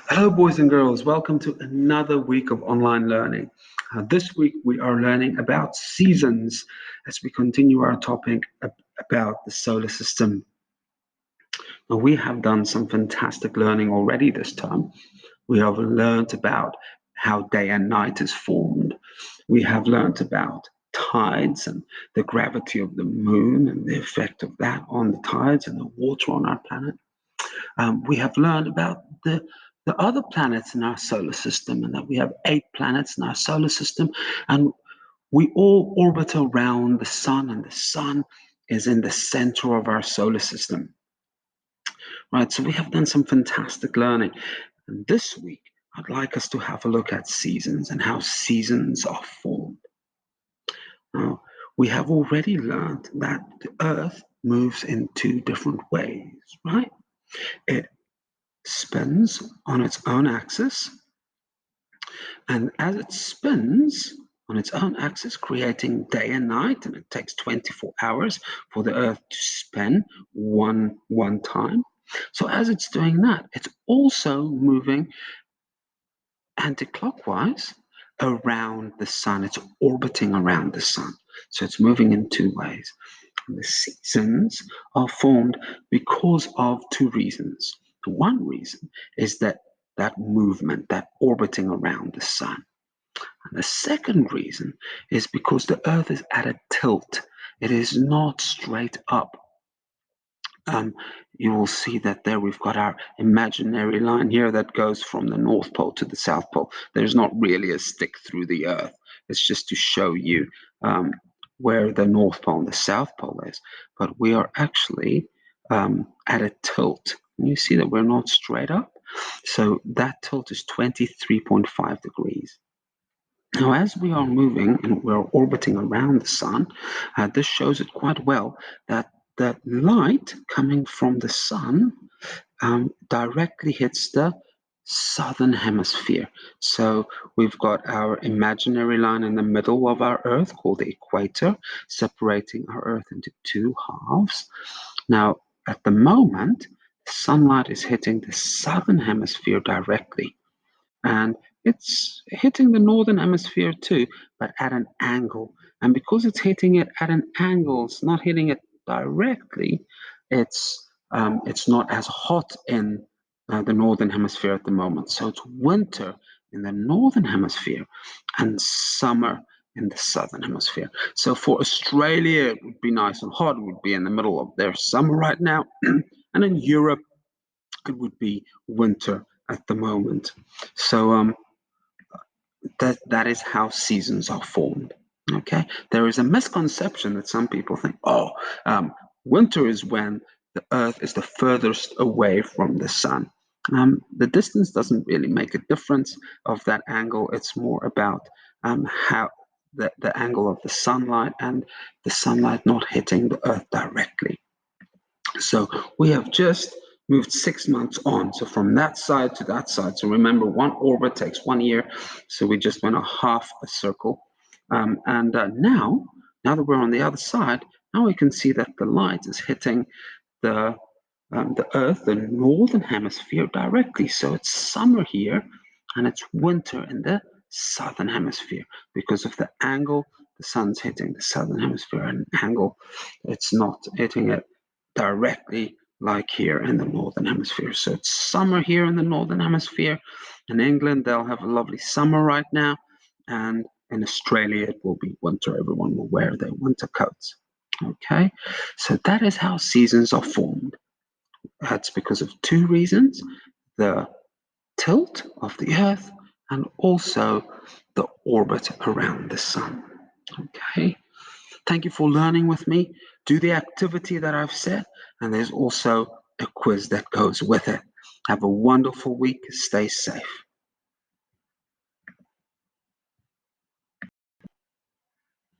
Hello, boys and girls. Welcome to another week of online learning. This week, we are learning about seasons as we continue our topic about the solar system. Now, we have done some fantastic learning already this time. We have learned about how day and night is formed. We have learned about tides and the gravity of the moon and the effect of that on the tides and the water on our planet. We have learned about the other planets in our solar system, and that we have 8 planets in our solar system, and we all orbit around the sun, and the sun is in the center of our solar system. Right, so we have done some fantastic learning. And this week, I'd like us to have a look at seasons and how seasons are formed. Now, we have already learned that the Earth moves in 2 different ways, right? It spins on its own axis, and as it spins on its own axis, creating day and night, and it takes 24 hours for the Earth to spin one time. So as it's doing that, it's also moving anti-clockwise around the sun. It's orbiting around the sun. So it's moving in 2 ways. And the seasons are formed because of 2 reasons. One reason is that movement, that orbiting around the sun. And the second reason is because the Earth is at a tilt. It is not straight up. You will see that there we've got our imaginary line here that goes from the North Pole to the South Pole. There's not really a stick through the Earth. It's just to show you where the North Pole and the South Pole is. But we are actually at a tilt. And you see that we're not straight up. So that tilt is 23.5 degrees. Now, as we are moving and we're orbiting around the sun, this shows it quite well that the light coming from the sun directly hits the southern hemisphere. So we've got our imaginary line in the middle of our Earth called the equator, separating our Earth into 2 halves. Now, at the moment, sunlight is hitting the southern hemisphere directly, and it's hitting the northern hemisphere too, but at an angle. And because it's hitting it at an angle, it's not hitting it directly. It's not as hot in the northern hemisphere at the moment. So it's winter in the northern hemisphere and summer in the southern hemisphere. So for Australia, it would be nice and hot. It would be in the middle of their summer right now. And in Europe, it would be winter at the moment. So that is how seasons are formed. Okay, there is a misconception that some people think, winter is when the Earth is the furthest away from the sun. The distance doesn't really make a difference of that angle. It's more about how the angle of the sunlight and the sunlight not hitting the Earth directly. So we have just moved 6 months on. So from that side to that side. So remember, one orbit takes 1 year. So we just went a half a circle. And now that we're on the other side, now we can see that the light is hitting the Earth, the northern hemisphere, directly. So it's summer here, and it's winter in the southern hemisphere because of the angle. The sun's hitting the southern hemisphere at an angle. It's not hitting it directly like here in the northern hemisphere. So it's summer here in the northern hemisphere. In England, they'll have a lovely summer right now, and in Australia, it will be winter. Everyone will wear their winter coats. Okay, so that is how seasons are formed. That's because of 2 reasons: the tilt of the Earth and also the orbit around the sun. Okay, thank you for learning with me. Do the activity that I've said, and there's also a quiz that goes with it. Have a wonderful week. Stay safe.